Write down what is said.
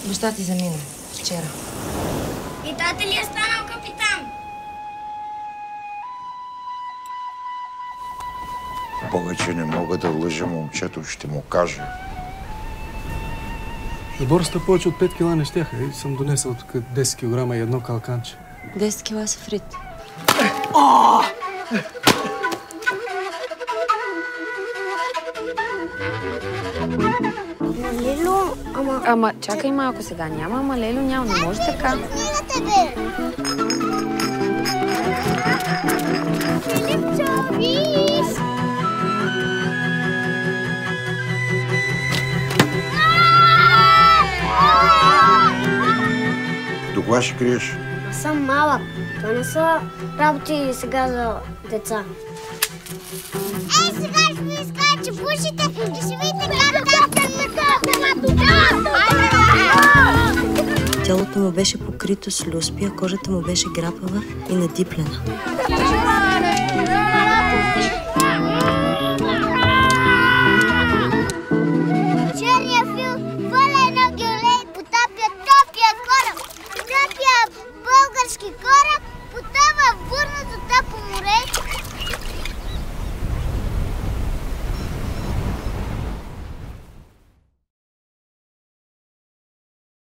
Баща ти замина вчера. И тата ли е станал капитан? Бога, че не мога да лъжа момчето, ще му кажа. На борста повече от 5 кила не щяха и съм донесъл тук 10 кг и едно калканче. 10 кила са фрит. Лело, Ама чакай малко сега. Няма, ама Лело няма. Не може така. Филипчо, виж! До кога ще криеш? Аз съм малък. Това не са работи сега за деца. Сега ще ви изкача бушите и ще видите Тялото му беше покрито с люспи, а кожата му беше грапава и надиплена.